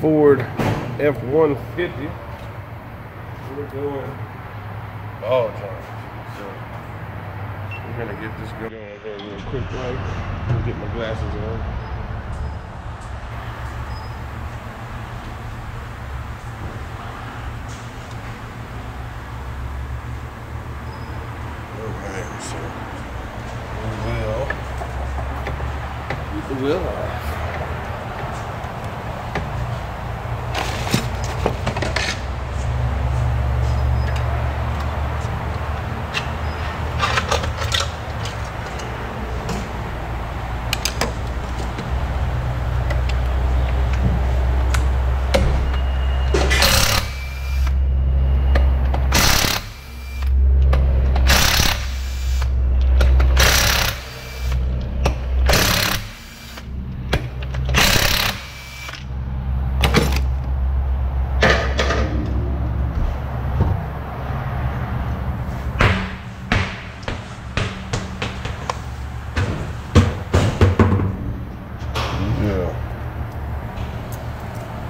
Ford F150. We're doing ball joint. So we're gonna get this going here real quick, right? Let me get my glasses on. Alright, so we will get the wheel off.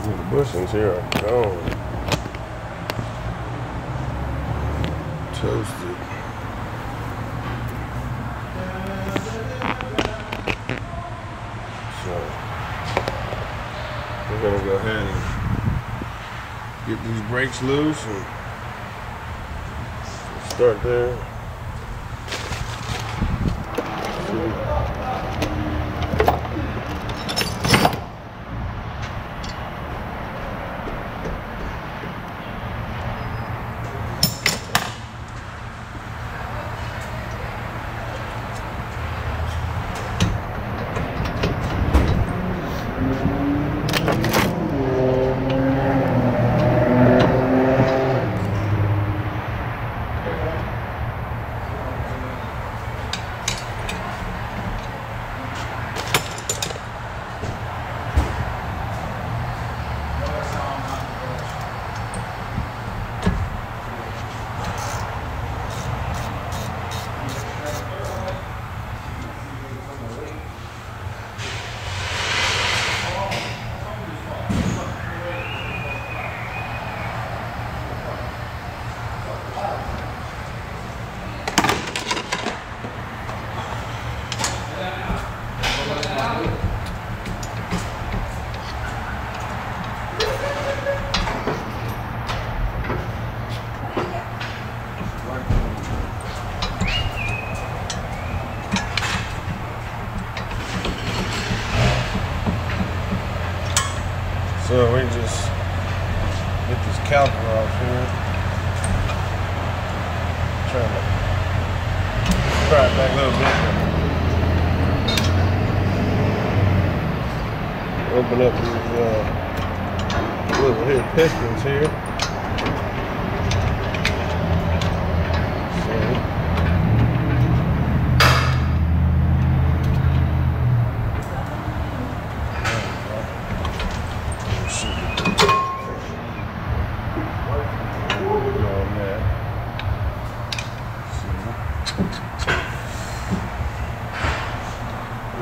The bushings here are gone. Toasted. So we're gonna go ahead and get these brakes loose and start there. So we just get this caliper off here. Trying to pry it back a little bit. Open up these little here pistons here.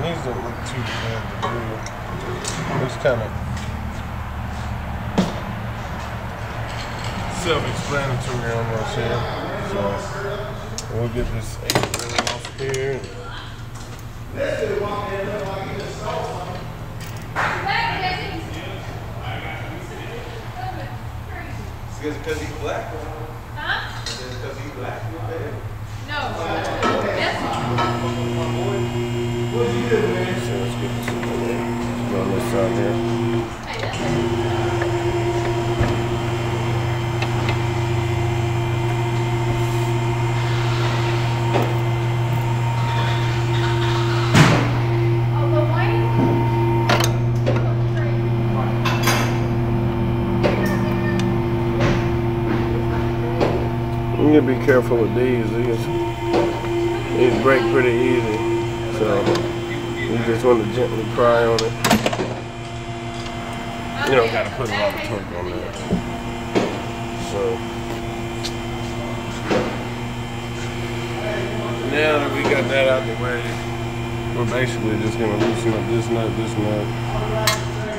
These don't look too bad to do. It's kind of self-explanatory almost here. So we'll get this 8 off here. Is it because he's black? Huh? Is it because he's black? No. Yes. So let's get this on this side here. Hey, that's it. You need to be careful with these. These break pretty easy. So you just want to gently pry on it. You don't got to put a lot of torque on that. So now that we got that out the way, we're basically just going to loosen up this nut,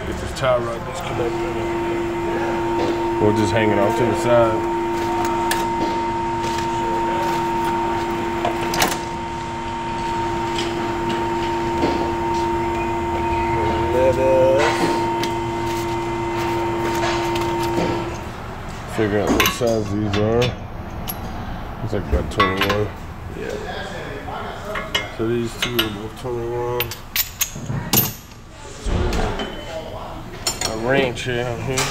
get this tie rod disconnected. We'll just hang it off to the side. Figure out what size these are. It's like about 21. Yeah. So these two are both 21. So a wrench here on here.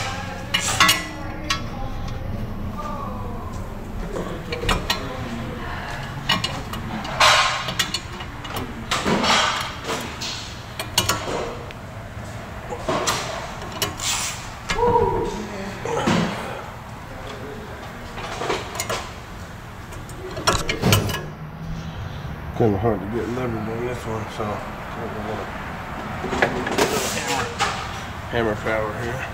Kind of hard to get leverage on this one, so I'm gonna hammer power here.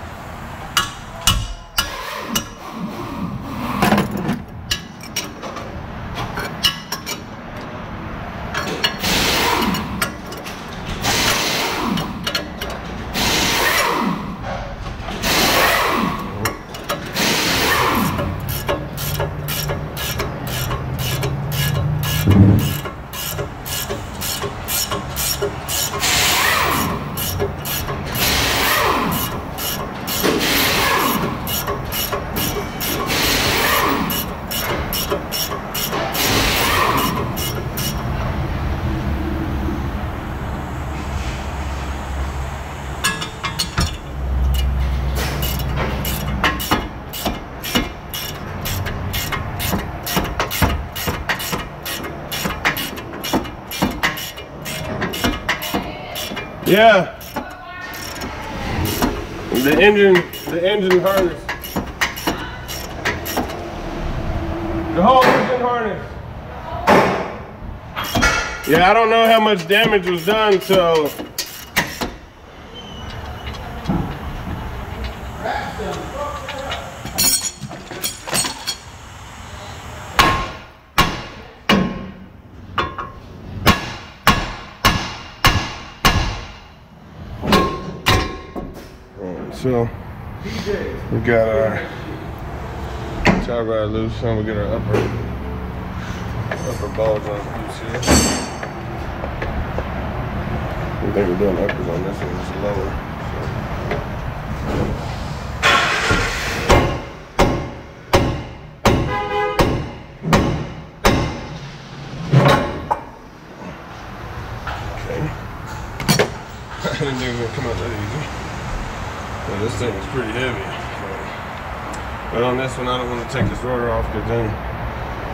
Yeah. The engine harness. The whole engine harness. Yeah, I don't know how much damage was done, so. So we got our tie rod loose, and we get our upper ball joint loose here. I think we're doing uppers on this one, it's lower. Okay. I didn't think it was gonna come out that easy. Well, this thing is pretty heavy, but on this one I don't want to take this rotor off because then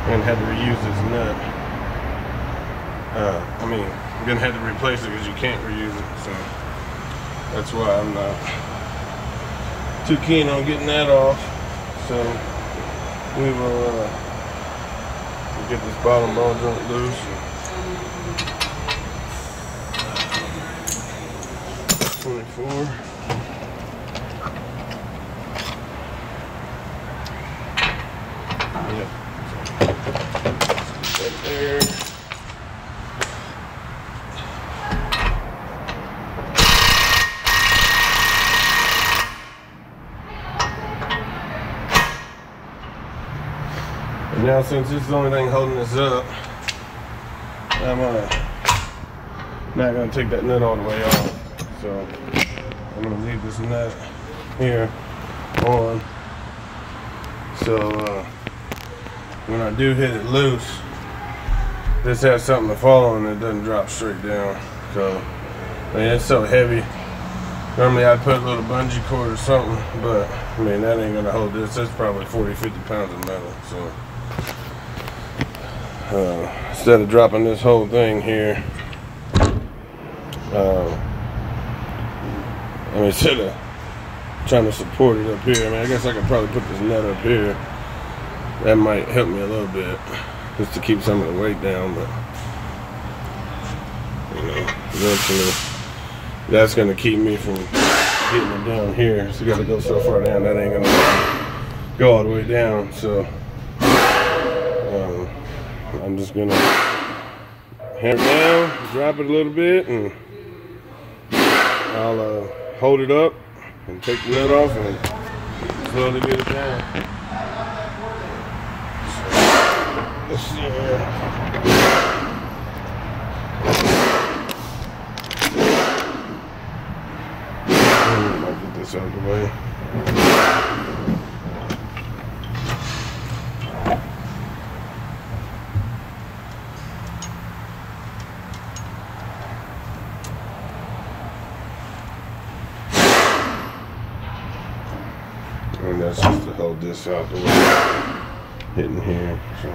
I'm going to have to reuse this nut. I mean, I'm going to have to replace it because you can't reuse it, so that's why I'm not too keen on getting that off. So we will get this bottom ball joint loose. 24. Yep. Right there. And now, since this is the only thing holding this up, I'm not going to take that nut all the way off. So I'm going to leave this nut here on. So when I do hit it loose, this has something to follow and it doesn't drop straight down. So I mean, it's so heavy. Normally I'd put a little bungee cord or something, but I mean that ain't gonna hold this. That's probably 40-50 pounds of metal. So instead of dropping this whole thing here, I mean, instead of trying to support it up here, I mean, I guess I could probably put this net up here. That might help me a little bit, just to keep some of the weight down, but you know, eventually that's gonna keep me from getting it down here. So you gotta go so far down, that ain't gonna go all the way down. So I'm just gonna hammer it down, drop it a little bit, and I'll hold it up and take the nut off and slowly get it down. So, let's see here. I'll get this out of the way. And that's just to hold this out the way, hitting here. So,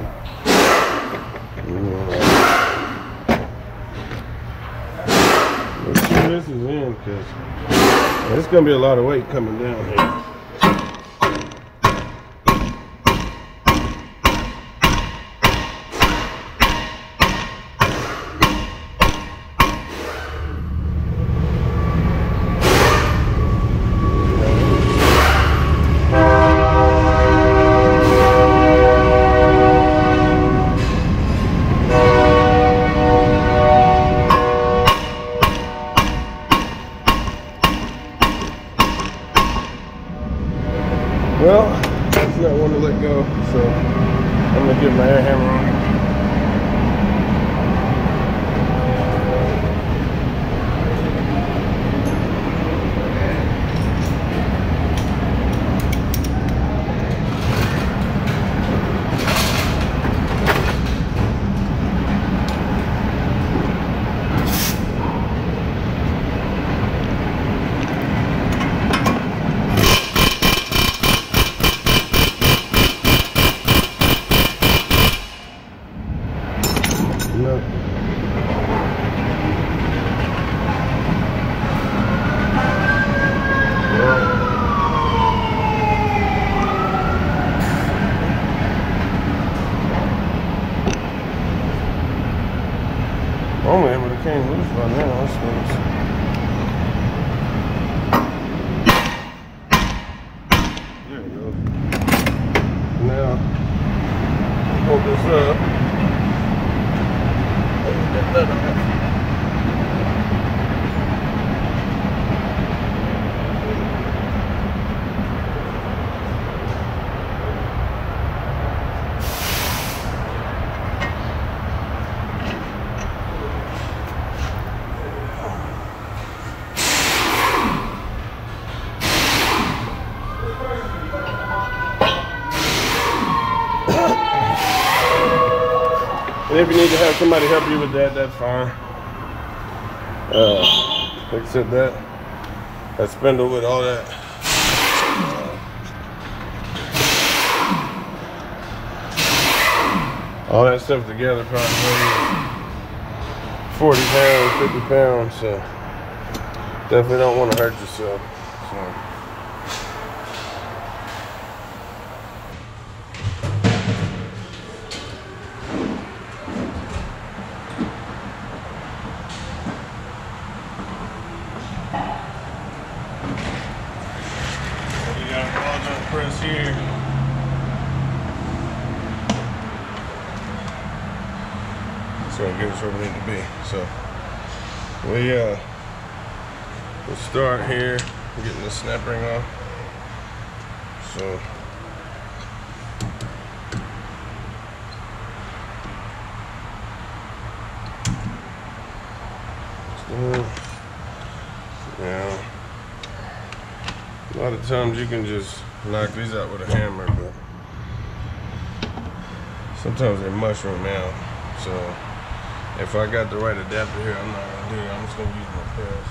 make sure this is in, because it's going to be a lot of weight coming down here. Well, it's not one to let go, so I'm gonna get my air hammer on. Only able to came loose by now, I suppose. There we go. Now, hold this up. Get that up. And if you need to have somebody help you with that, that's fine. Like I said, that spindle with all that stuff together probably weighs 40 pounds, 50 pounds, so definitely don't want to hurt yourself. So. Press here. So it'll get us where we need to be. So we'll start here. We're getting the snap ring off. So now a lot of times you can just knock these out with a hammer, but sometimes they mushroom out. So if I got the right adapter here, I'm not gonna do it. I'm just gonna use my press.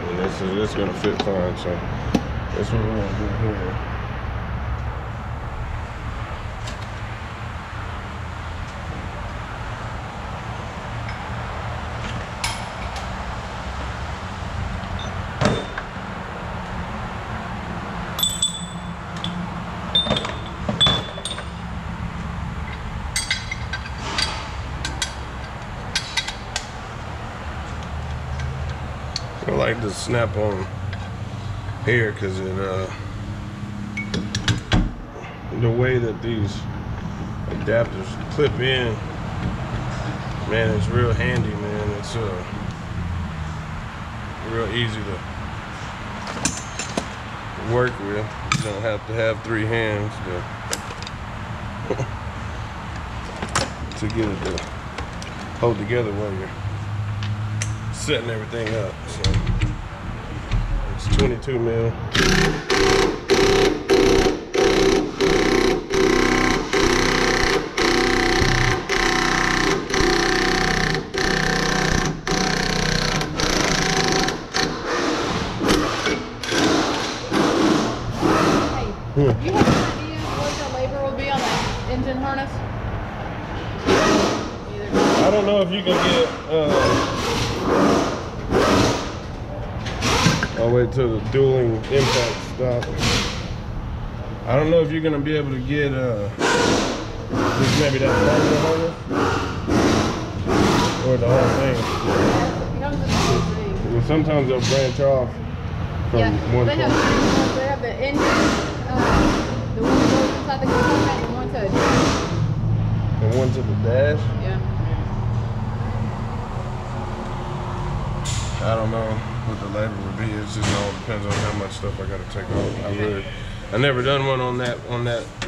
And this is gonna fit fine. So that's what we're gonna do here. I like to snap on here because it the way that these adapters clip in, man, it's real handy, man. It's real easy to work with. You don't have to have 3 hands to get it to hold together while you're setting everything up. So it's 22 mil. Do you have an idea what the labor will be on that engine harness? I don't know if you can get I'll wait till the dueling impact stop. I don't know if you're gonna be able to get just maybe that part of the harness or the whole thing. Well, sometimes they'll branch off from one they part. They have the engine, the one that goes inside the compartment and one to the dash. And one to the dash? Yeah. I don't know what the labor would be. It just all depends on how much stuff I gotta take off. I never done one on that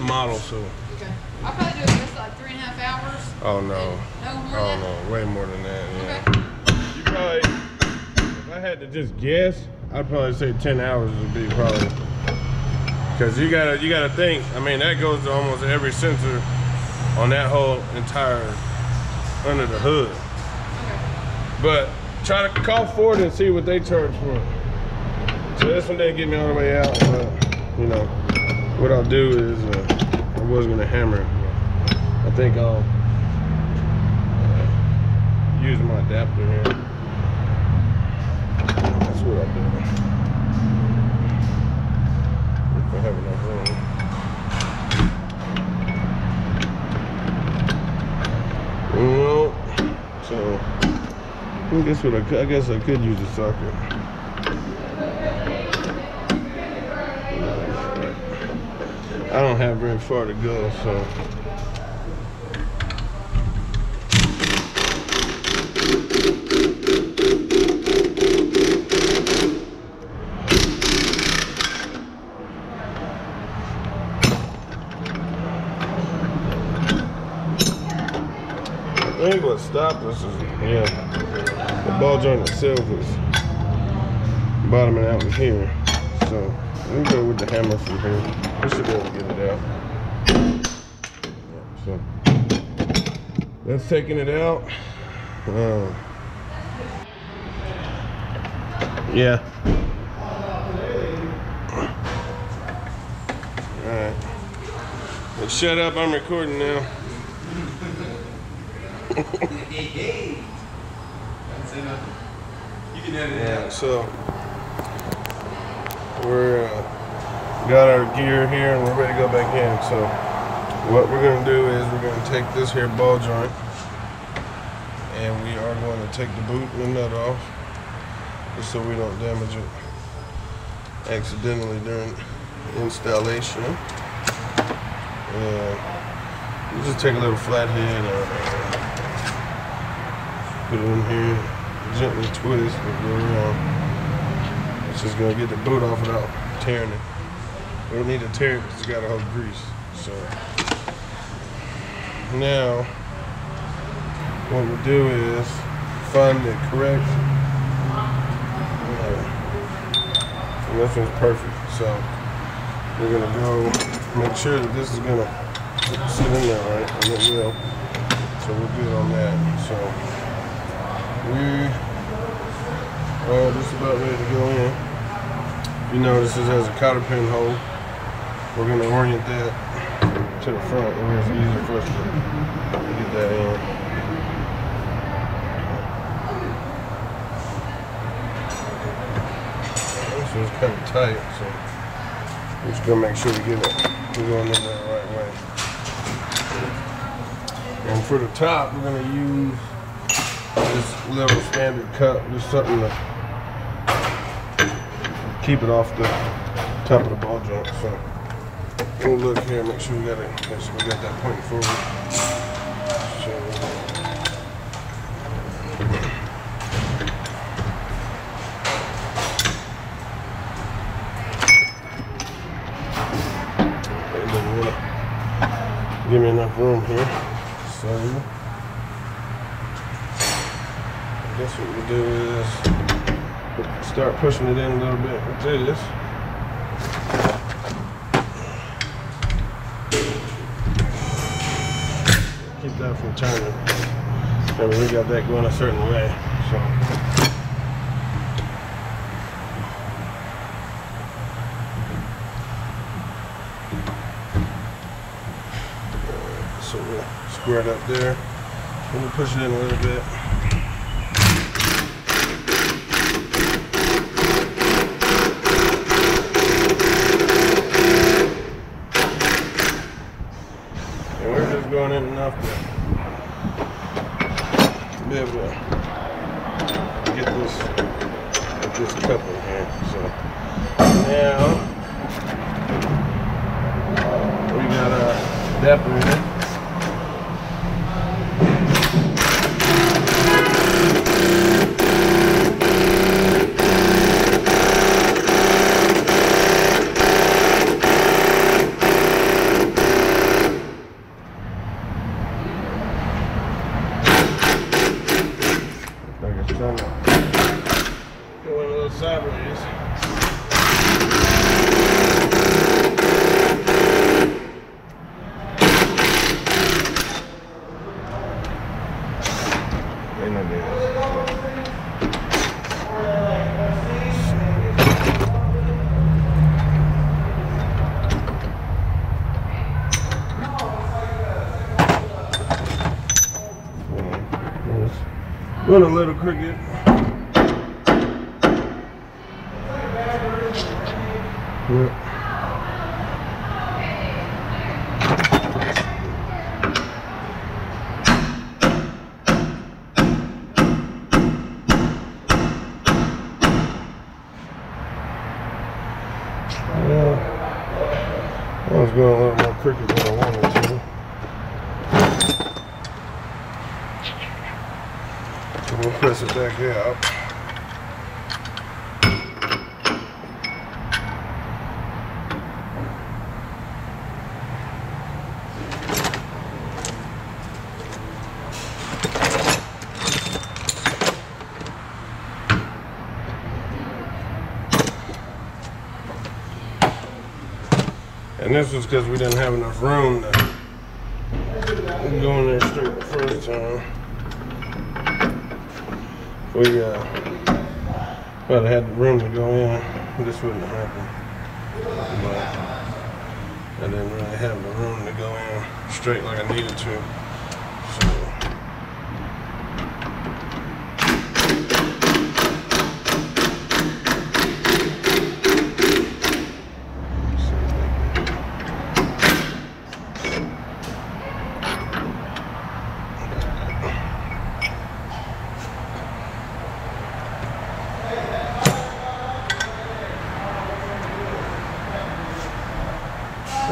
model, so. Okay. I'll probably do it just like 3.5 hours. Oh no. No more Oh than that? no, way more than that. Yeah. Okay. You probably, if I had to just guess, I'd probably say 10 hours would be probably. Cause you gotta think. I mean, that goes to almost every sensor on that whole entire under the hood. Okay. But try to call Ford and see what they charge for it. So this one didn't get me all the way out, but you know, what I'll do is I was gonna hammer it. I think I'll use my adapter here. That's what I'll do. If I have enough room. No. So I guess I could use a socket. I don't have very far to go, so. I think what stopped us is, the ball joint itself is bottoming out in here. So we go with the hammer from here. We should be able to get it out. So that's taking it out. Yeah. All right. Well, shut up. I'm recording now. Yeah, so we're got our gear here and we're ready to go back in. So what we're going to do is we're going to take this here ball joint and we are going to take the boot and the nut off just so we don't damage it accidentally during installation. And you just take a little flathead and put it in here, gently twist and go around. It's just gonna get the boot off without tearing it. We don't need to tear it because it's got a whole grease. So now what we'll do is find the correct, and this one's perfect. So we're gonna go make sure that this is gonna sit in there right, and it will. So we're good on that. So we are just about ready to go in. You notice this has a cotter pin hole. We're going to orient that to the front, and it's easier for us to get that in. This one's kind of tight, so we're just going to make sure we get it. We're going in there the right way. And for the top, we're going to use this little standard cup, just something to keep it off the top of the ball joint. So we'll look here, make sure we got it. Make sure we got that pointing forward. So, Give me enough room here. So I guess what we'll do is start pushing it in a little bit with this. Keep that from turning. Remember, we got that going a certain way. So we'll square it up there. And we'll push it in a little bit. And we're just going in enough to be able to get this coupling here. So now we got our adapter in it. Trying to go in a little sideways. Ain't no deal. Run a little crooked. I was going a little more crooked than I wanted to. So we'll press it back out. And this was because we didn't have enough room to go in there straight the first time. We well, I had the room to go in. This wouldn't have happened. But I didn't really have the room to go in straight like I needed to.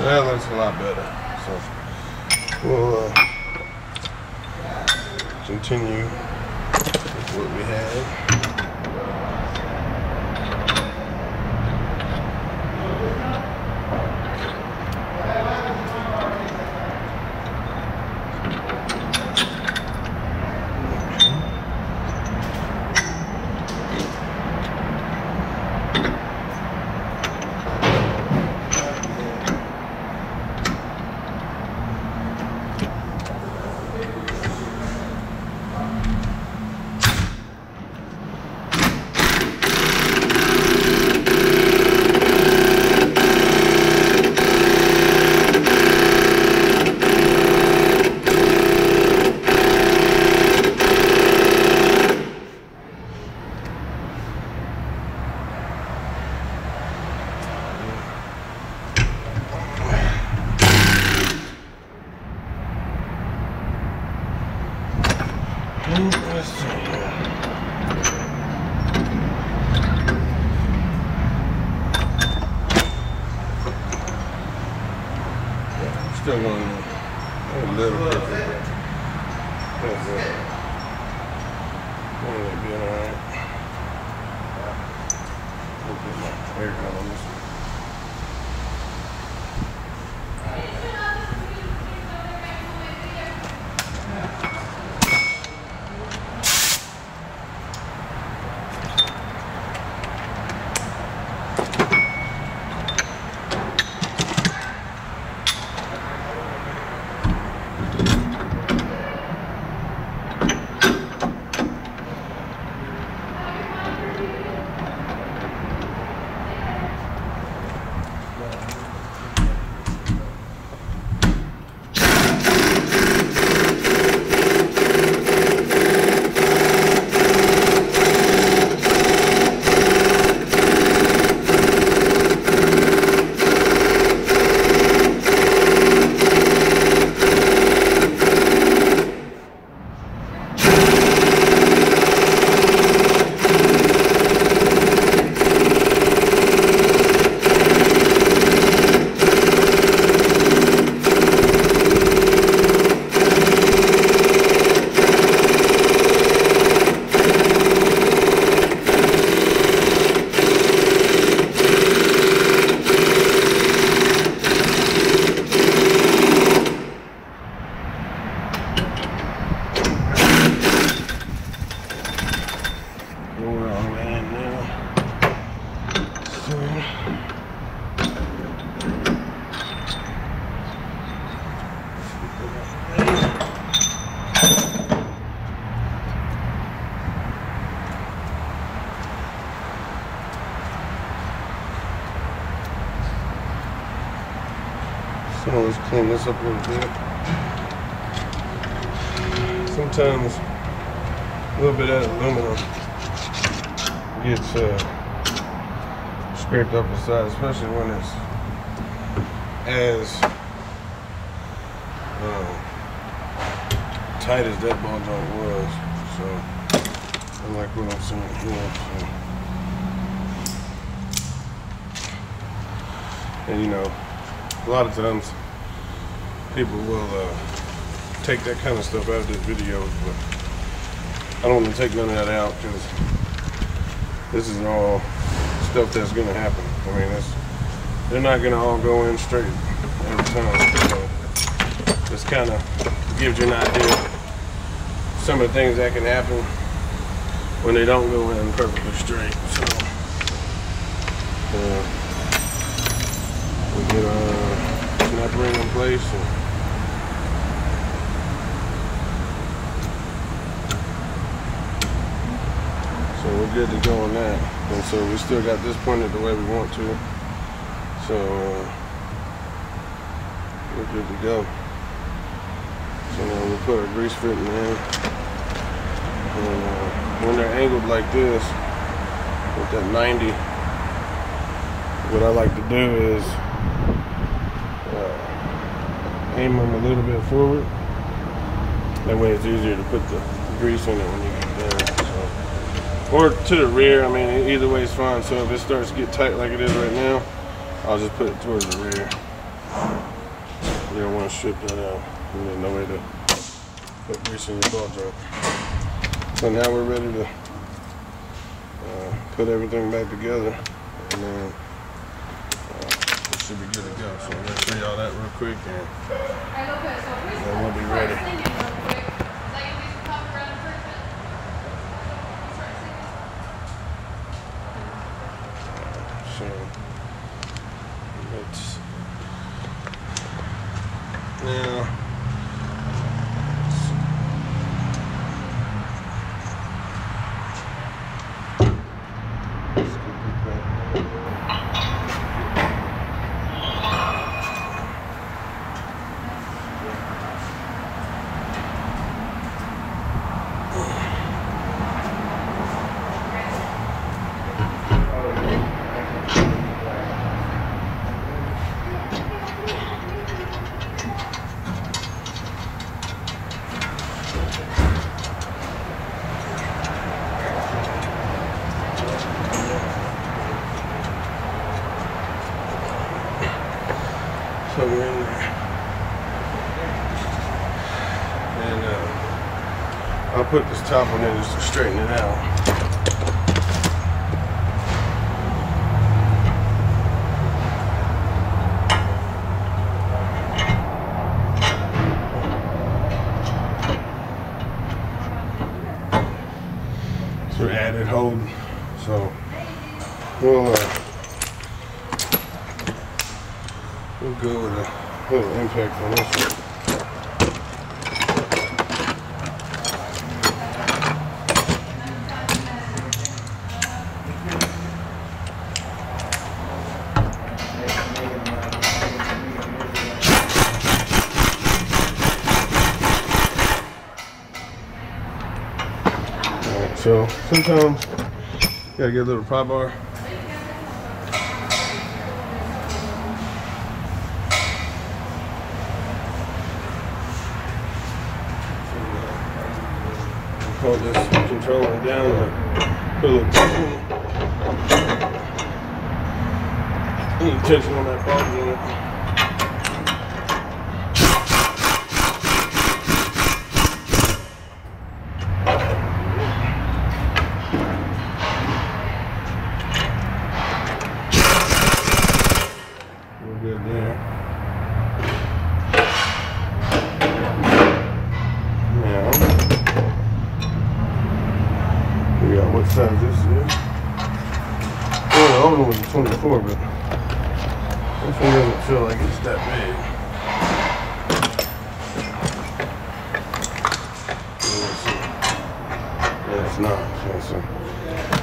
That looks a lot better. So we'll continue with what we have. Let's see here. Still going a little bit. That's it. It'll be alright. We'll get my air gun on this one. So let's clean this up a little bit. Sometimes a little bit of aluminum gets scraped up the side, especially when it's as tight as that ball joint was. So I like what I'm seeing here. So. And you know, a lot of times people will take that kind of stuff out of this video, but I don't want to take none of that out because this is all stuff that's going to happen. I mean, they're not going to all go in straight every time. So this kind of gives you an idea of some of the things that can happen when they don't go in perfectly straight. So we get a snap ring in place. So we're good to go on that. And so we still got this pointed the way we want to. So we're good to go. So now we'll put our grease fitting in. And when they're angled like this, with that 90, what I like to do is aim them a little bit forward. That way it's easier to put the grease in it when you get down. So. Or to the rear, I mean, either way is fine. So if it starts to get tight like it is right now, I'll just put it towards the rear. You don't want to strip that out. There's no way to put grease in your ball joint. So now we're ready to put everything back together, and then it should be good to go. So I'm going to show y'all that real quick, and then we'll be ready. So let's now. So we're in there, and I'll put this top on there just to straighten it out. So added hold, so we'll go with a little impact on this one. Alright, so sometimes you gotta get a little pry bar. Hold this controller down and put a little tension. A little tension on that ball joint. We're good there. Now, what size this is. Well, the old one was a 24, but this one doesn't feel like it's that big. Yeah, it's not. Yeah, so I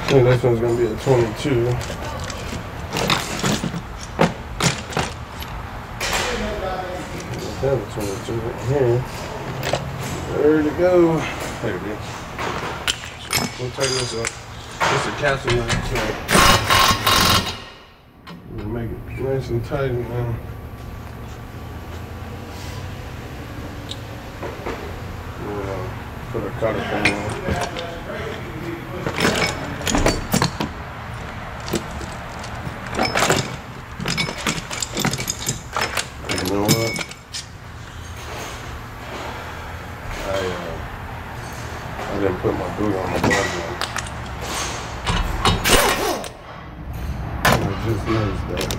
think this one's going to be a 22. 722 in here. There to go. There it is. So we'll tighten this up. It's a castle nut, so we'll make it nice and tight now. We'll put our cutter thing on. You know what? I didn't put my boot on the glove one. I just noticed that.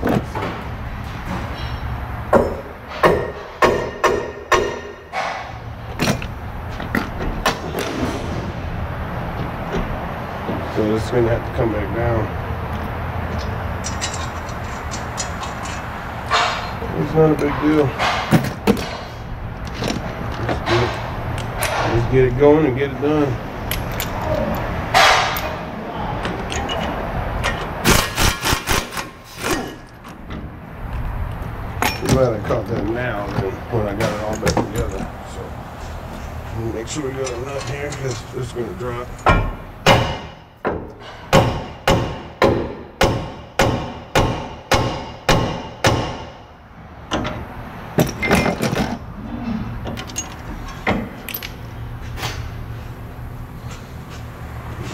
So this is going to have to come back down. It's not a big deal. Let's get it going and get it done. I'm glad I caught that now than when I got it all back together. So make sure we got a nut here because it's going to drop.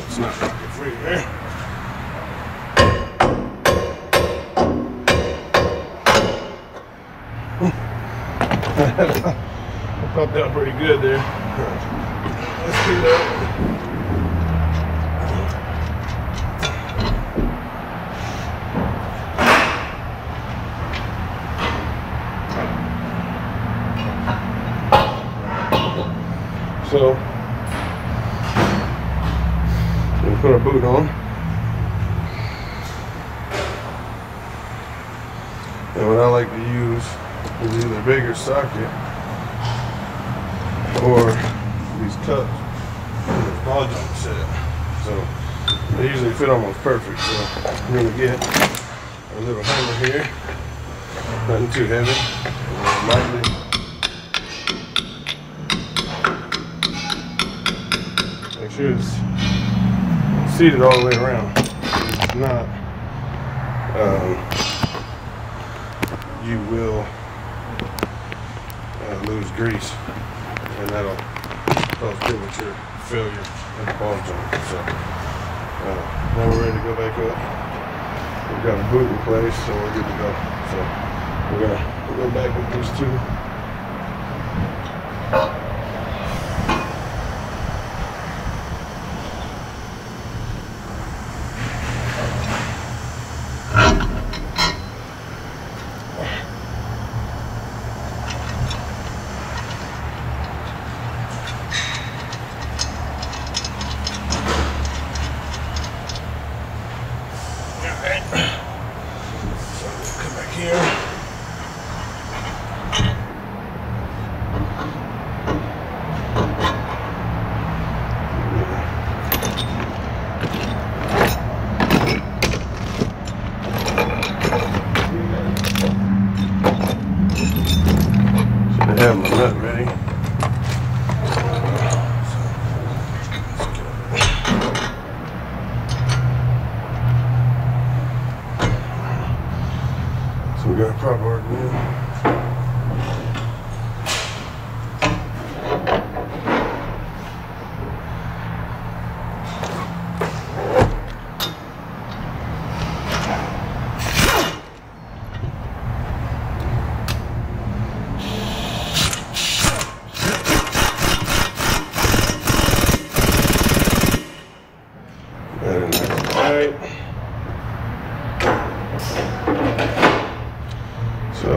It's not rocket free there. I popped out pretty good there. Let's do that. So we'll put our boot on. And what I like to use is either a bigger socket or these cups in the ball joint set. So they usually fit almost perfect. So I'm going to get a little hammer here, nothing too heavy, and lightly make sure it's seated all the way around. If it's not, you will lose grease, and that'll cause premature failure in the ball joint. So now we're ready to go back up. We've got a boot in place, so we're good to go. So we're gonna go back with these two. Come back here. Should have my nut ready. So we got a prop bar now. Very nice and tight. So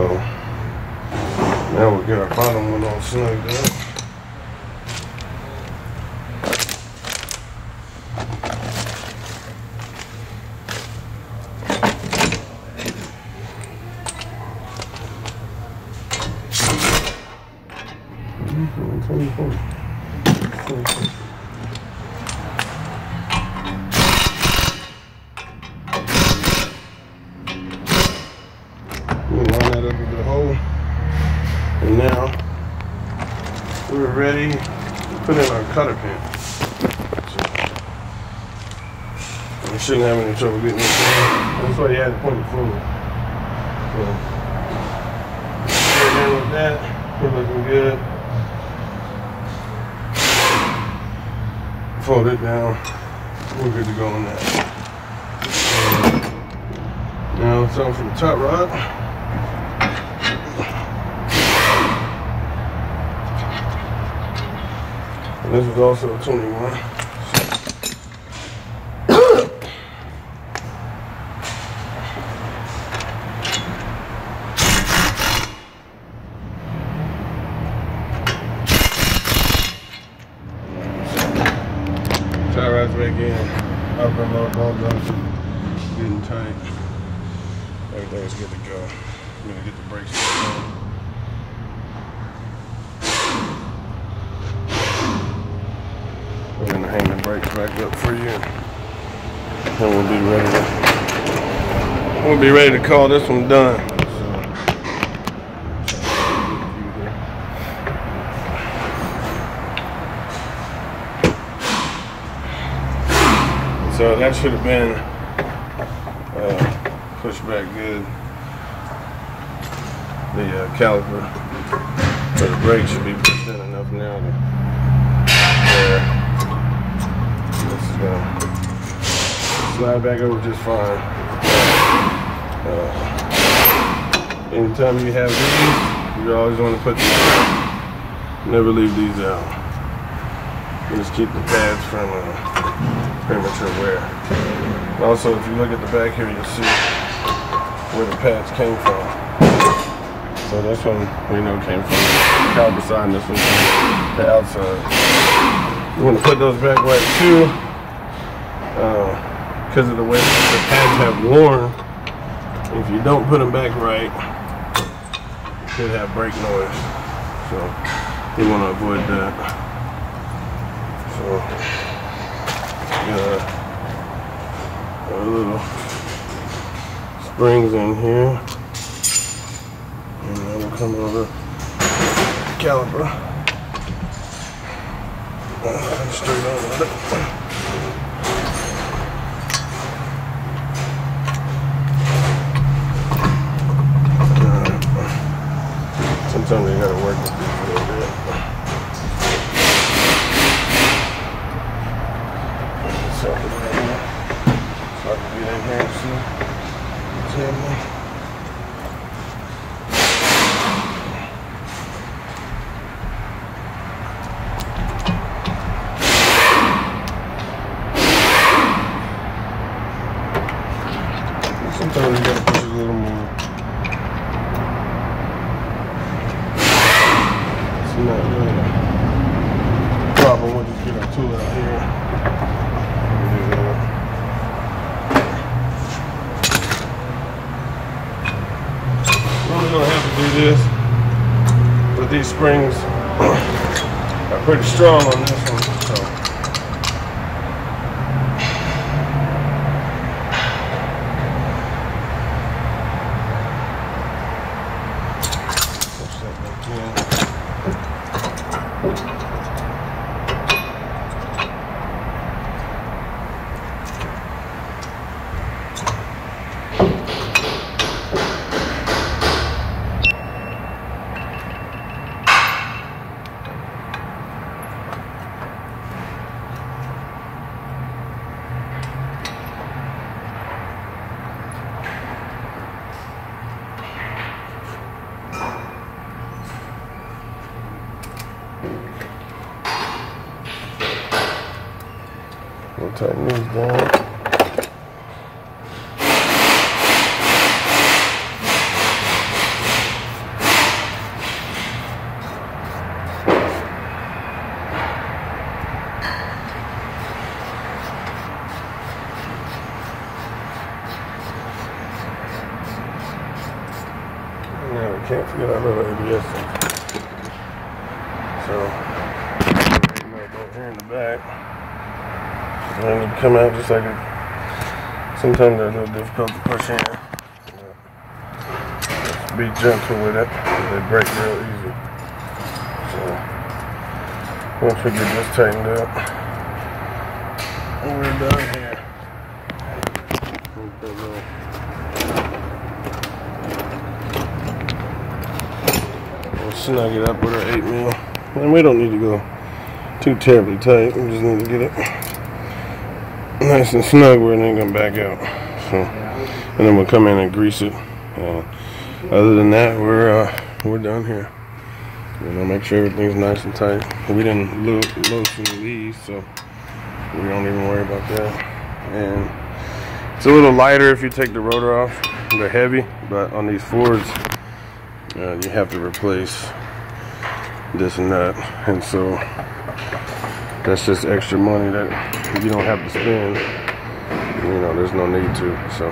now we'll get our bottom one all snugged up. We'll line that up with the hole, and now we're ready to put in our cutter pin. So we shouldn't have any trouble getting this in. That's why you had to point it forward. So we're in with that. We're looking good. Fold it down. We're good to go on that. Now it's on for the top rod. And this is also a 21. Tie rods back in. Upper and lower ball joints getting tight. Everything's good to go. I'm gonna get the brakes on. We're gonna hang the brakes back up for you, and we'll be ready to call this one done. So that should have been pushed back good. The caliper for the brake should be pushed in enough now to where this is gonna slide back over just fine. Anytime you have these, you always want to put these out. Never leave these out. Just keep the pads from premature wear. And also, if you look at the back here, you'll see where the pads came from. So this one we know came from the caliper side, and this one from the outside. You want to put those back right too, because of the way the pads have worn. If you don't put them back right, you could have brake noise. So you want to avoid that. So a little springs in here, and then we'll come over the caliper straight on with it. Sometimes you gotta work with these a little bit. So I can get in here and see what's happening. Sometimes you gotta push it a little more. It's not really a problem. We'll just get our tool out here. We're only gonna have to do this, but these springs are pretty strong on this one, so. We'll tighten these down. Now we can't forget our little ABS sensor. So, right here in the back. And they come out just like it. Sometimes they're a little difficult to push in. Just be gentle with it. They break real easy. So Once we get this tightened up, we're done here. We'll snug it up with our 8mm. And we don't need to go too terribly tight. We just need to get it nice and snug where it ain't gonna back out. So, and then we'll come in and grease it. Other than that, we're done here. You know, make sure everything's nice and tight. We didn't loosen these, so we don't even worry about that. And it's a little lighter if you take the rotor off. They're heavy, but on these Fords, you have to replace this and that, and so that's just extra money that you don't have to spend. You know, there's no need to. So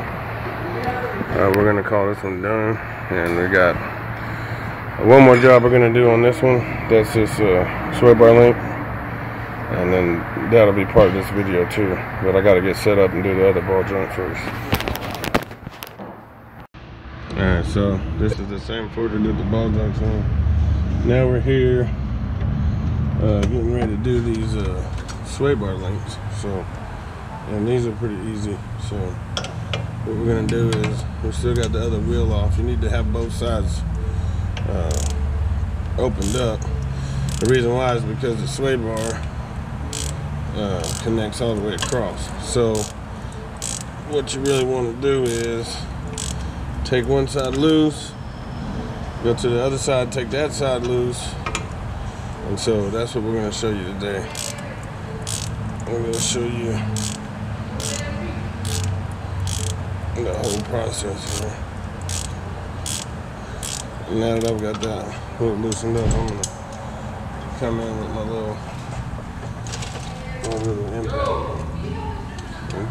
we're gonna call this one done, and we got one more job we're gonna do on this one. That's this sway bar link, and then that'll be part of this video too. But I gotta get set up and do the other ball joint first. Alright, so this is the same Ford that did the ball joints on. Now we're here getting ready to do these sway bar links. So, and these are pretty easy. So what we're gonna do is, we still got the other wheel off. You need to have both sides opened up. The reason why is because the sway bar connects all the way across. So what you really want to do is take one side loose, go to the other side, take that side loose, and so that's what we're going to show you today. I'm going to show you the whole process here. Now that I've got that loosened up, I'm going to come in with my little impact and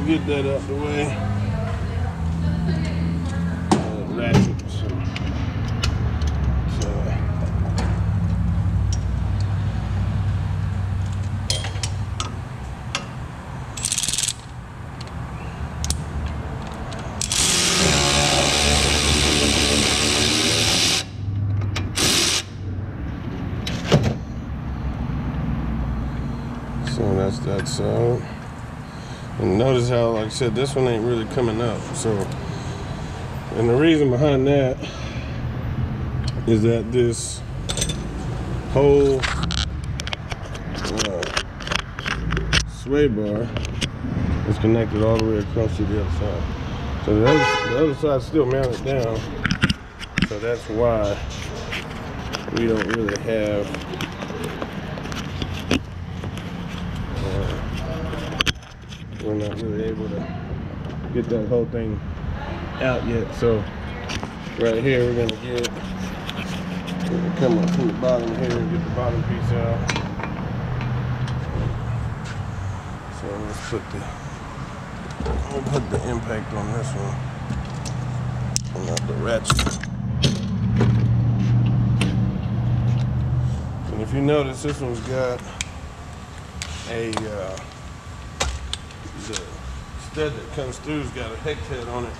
get that out the way. Ratchet. So that's that side. And notice how, like I said, this one ain't really coming up. So, and the reason behind that is that this whole sway bar is connected all the way across to the other side. So the other side's still mounted down. So that's why we don't really have we're not really able to get that whole thing out yet. So right here we're gonna come up from the bottom here and get the bottom piece out. So we'll put the impact on this one, and not the ratchet. And if you notice, this one's got a the stud that comes through's got a hex head on it.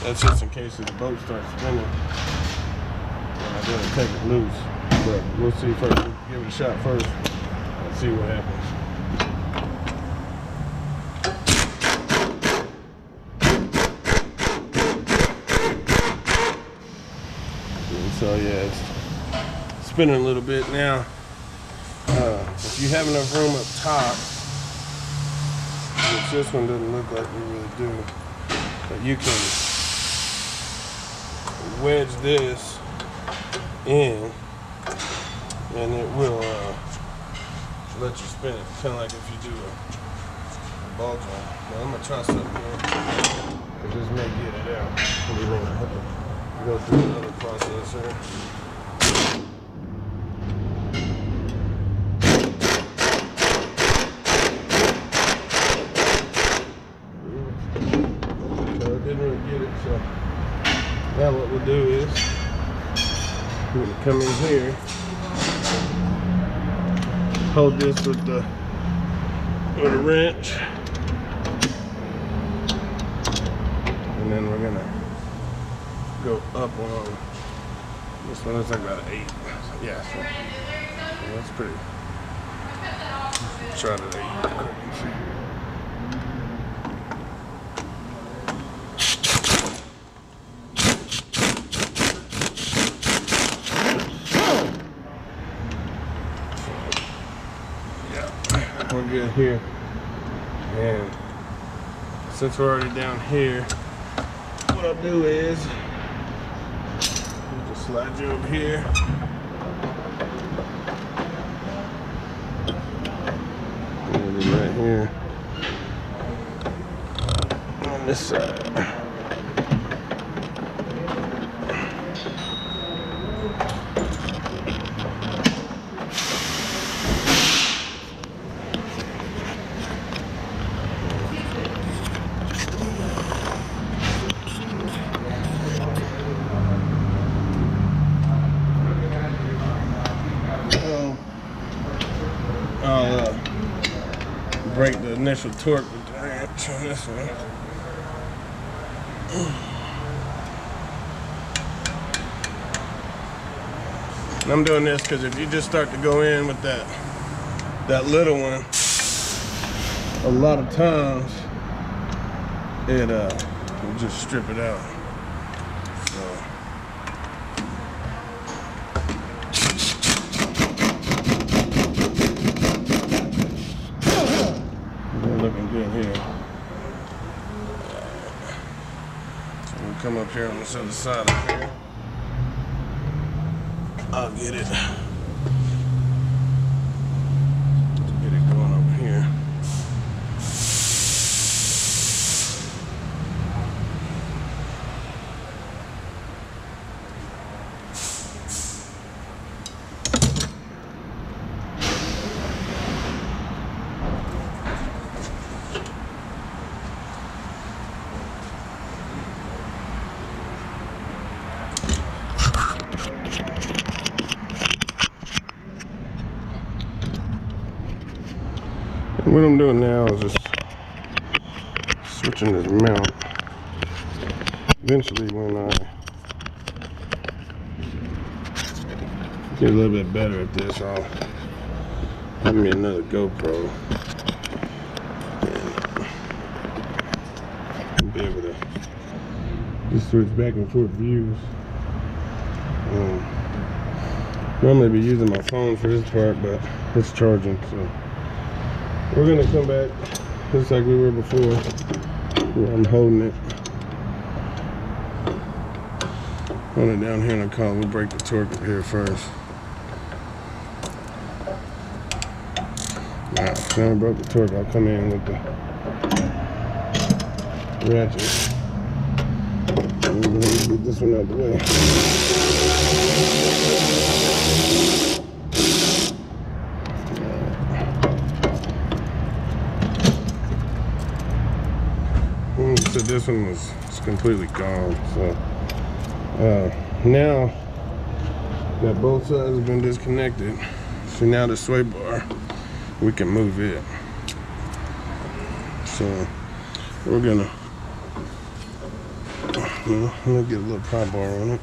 That's just in case if the boat starts spinning. I gotta take it loose. But we'll see first. We'll give it a shot first and see what happens. And so yeah, it's spinning a little bit now. If you have enough room up top, which this one doesn't look like we really do, but you can wedge this in and it will let you spin it, kind of like if you do a ball joint. Now I'm going to try something here, because this may get it out. We're going to have to go through another process here. So now what we'll do is we're going to come in here, hold this with the wrench, and then we're going to go up on this one. Looks like about an 8. Yeah, so that's pretty. Try that out. Yeah, we're good here. And since we're already down here, what I'll do is just slide you over here. Right here on this side. I'll break the initial torque with the wrench on this one. And I'm doing this because if you just start to go in with that little one, a lot of times it will just strip it out. Looking good here. So we'll come up here on this other side up here. I'll get it. Get it going over here. What I'm doing now is just switching this mount. Eventually when I get a little bit better at this, I'll have me another GoPro and be able to just switch back and forth views. Normally be using my phone for this part, but it's charging, so we're gonna come back just like we were before. I'm holding it. Hold it down here in the collar. We'll break the torque up here first. Alright, so now I broke the torque. I'll come in with the ratchet. And we're gonna get this one out the way. So this one was completely gone. So now that both sides have been disconnected, so now the sway bar, we can move it. So we're gonna, I'm gonna get a little pry bar on it.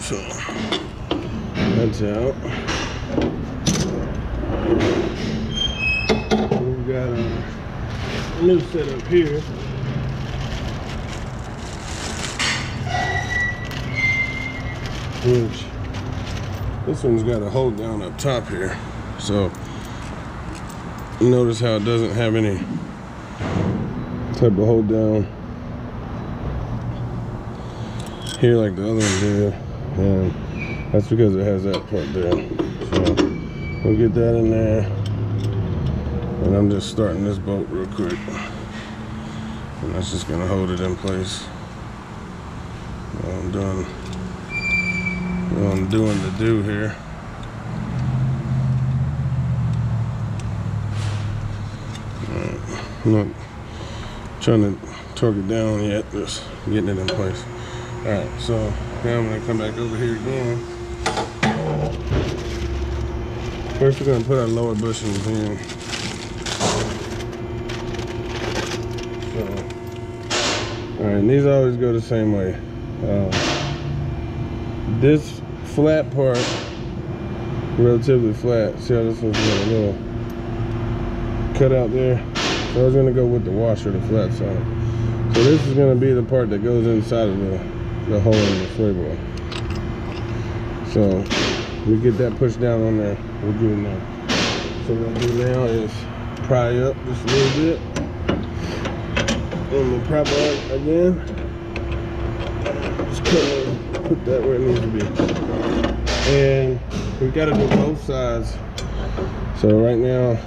So that's out. We've got a new setup here. Which this one's got a hold down up top here. So notice how it doesn't have any type of hold down here like the other one did. And that's because it has that part there. So we'll get that in there. And I'm just starting this bolt real quick. And that's just gonna hold it in place while I'm doing the do here. I'm not trying to torque it down yet, just getting it in place. Alright, so now I'm gonna come back over here again. First we're gonna put our lower bushings in. So, alright, and these always go the same way. This flat part, relatively flat. See how this one's got a little cut out there? So I was gonna go with the washer, the flat side. So this is gonna be the part that goes inside of the hole in the sway bar. So we get that pushed down on there, we're good now. So what we'll do now is pry up just a little bit. And we'll prop out again. Just put that where it needs to be. And we gotta do both sides. So right now,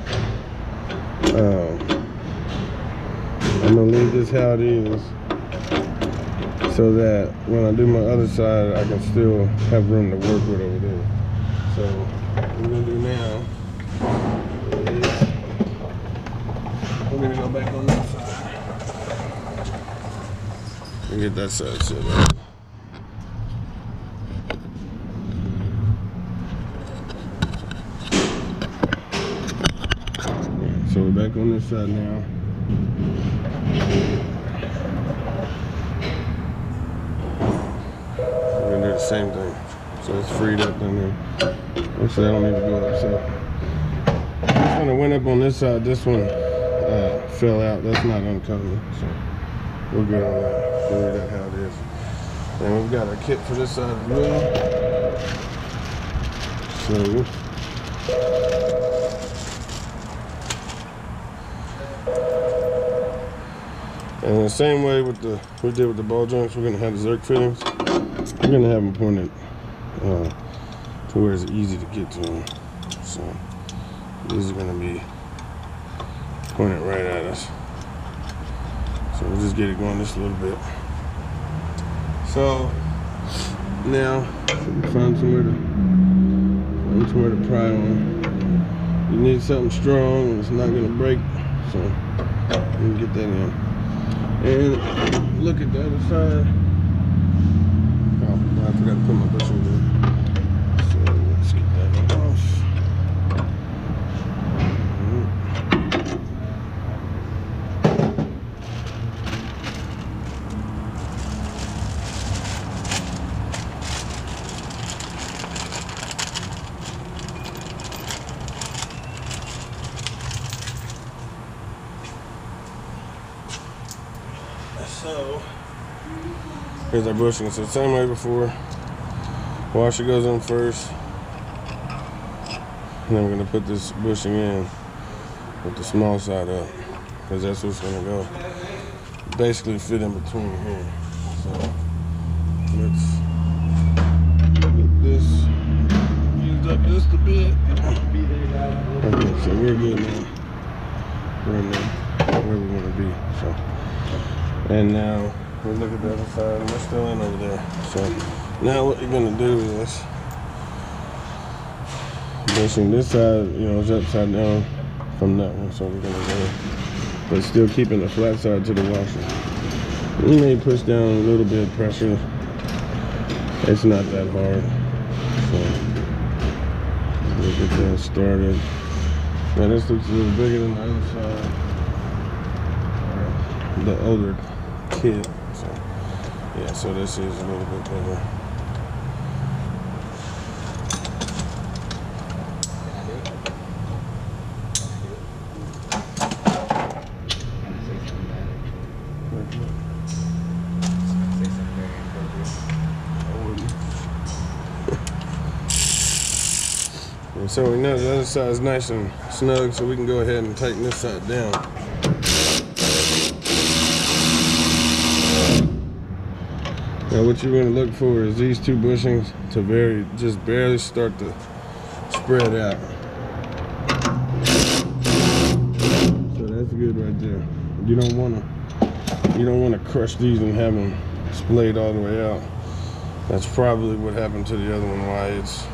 I'm gonna leave this how it is, so that when I do my other side, I can still have room to work with over there. So what we're gonna do now is we're gonna go back on that side and get that side set up. So we're back on this side now. We're gonna do the same thing. So it's freed up in there. Actually, I don't need to go up. So this one that went up on this side, this one fell out. That's not uncommon. So we're good on that. We'll leave that how it is. And we've got our kit for this side as well. So and the same way with we did with the ball joints, we're gonna have the Zerk fittings. We're gonna have them pointed to where it's easy to get to them. So these are gonna be pointed right at us. So we'll just get it going just a little bit. So now find somewhere to pry on. You need something strong and it's not gonna break. So you can get that in. And look at the other side. Oh, I forgot to put my bushing in. So let's get that one off. So here's our bushing. So same way before. Washer goes on first, and then we're gonna put this bushing in with the small side up, because that's what's gonna go basically fit in between here. So let's get this used up just a bit. Okay, so we're good now. We're in there where we want to be. So. And now we look at the other side, and we're still in over there. So now what you're gonna do is bushing this side, is upside down from that one. So we're gonna go, but still keeping the flat side to the washer. You may push down a little bit of pressure. It's not that hard. So we'll get that started. Now this looks a little bigger than the other side. The older kit. So yeah, so this is a little bit bigger. And so we know the other side is nice and snug, so we can go ahead and tighten this side down. Now what you're going to look for is these two bushings to just barely start to spread out. So that's good right there. You don't want to crush these and have them splayed all the way out. That's probably what happened to the other one, why it's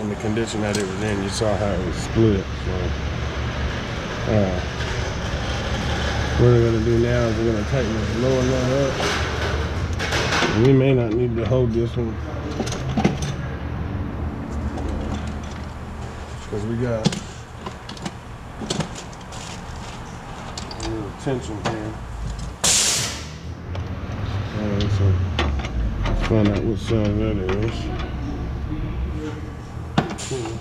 in the condition that it was in. You saw how it was split. So, what we're going to do now is we're going to tighten this lower nut up. We may not need to hold this one because we got a little tension here. Alright, so let's find out what size that is. Cool.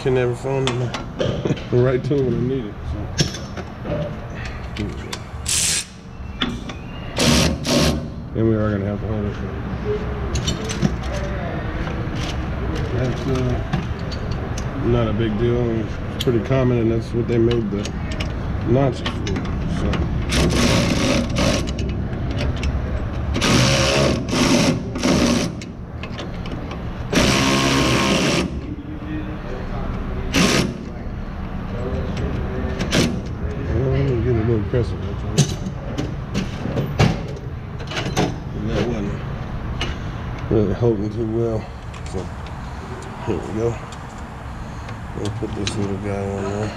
Can never find the right tool when I need it. So. Then we are gonna have to hold it. That's not a big deal. It's pretty common, and that's what they made the notches for. So. Pressing, and that wasn't really holding too well. So here we go. We'll put this little guy on there.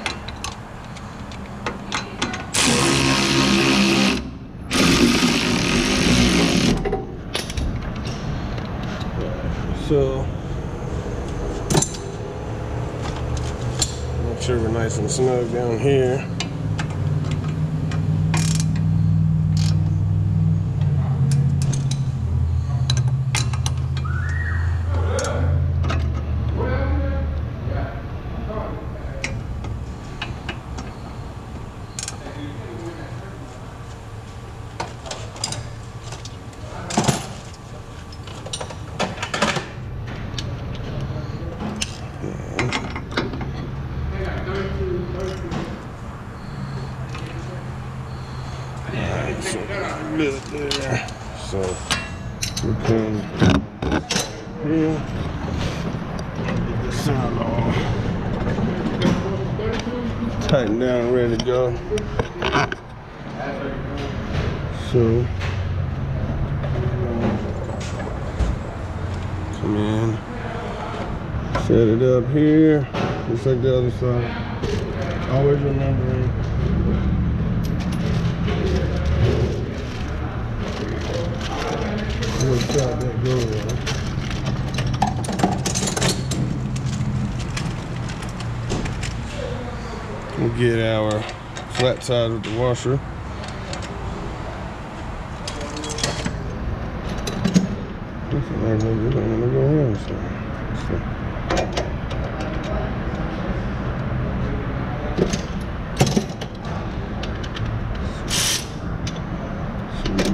So make sure we're nice and snug down here. Bit there. So we come here, get this sound all tightened down, ready to go. So come in, set it up here, just like the other side. Always remembering what side that goes on. We'll get our flat side with the washer. This is not going to go in. So.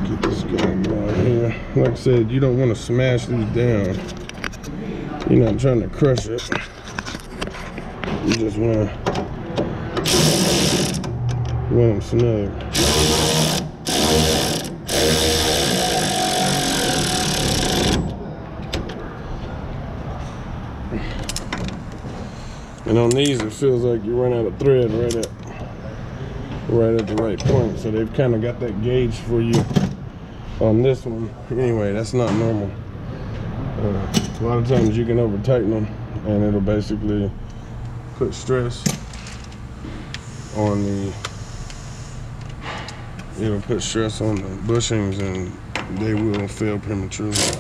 Get this guy going here. Like I said, you don't want to smash these down. You're not trying to crush it. You just want them snug. And on these, it feels like you run out of thread right at the right point. So they've kind of got that gauge for you on this one. Anyway, that's not normal. A lot of times you can over tighten them and it'll basically put stress on the bushings and they will fail prematurely. So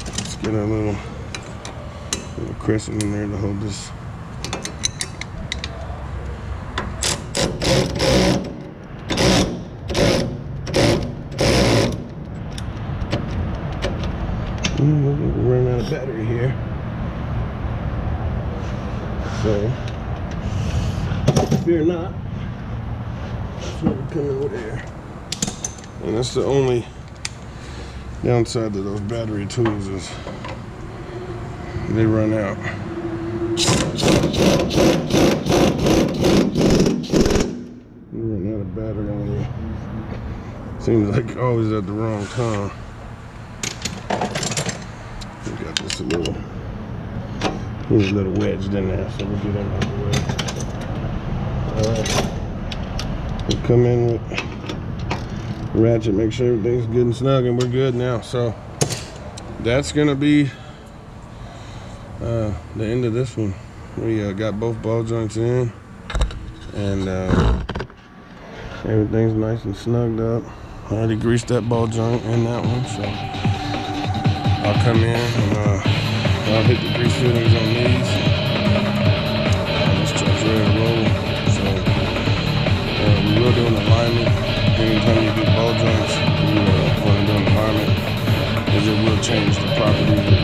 let's get a little crescent in there to hold this. We're running out of battery here. So, fear not. That's what we're coming with air. And that's the only downside to those battery tools is they run out. You run out of battery on you. Seems like always at the wrong time. We got this a little wedged in there, so we'll get them out of the way. Alright. We'll come in with ratchet, make sure everything's good and snug, and we're good now. So that's gonna be the end of this one. We got both ball joints in, and everything's nice and snugged up. I already greased that ball joint and that one, so I'll come in and I'll hit the grease fittings on these. This truck's ready to roll. So we will do an alignment. Anytime you do ball joints, you want to do an alignment, because it will change the properties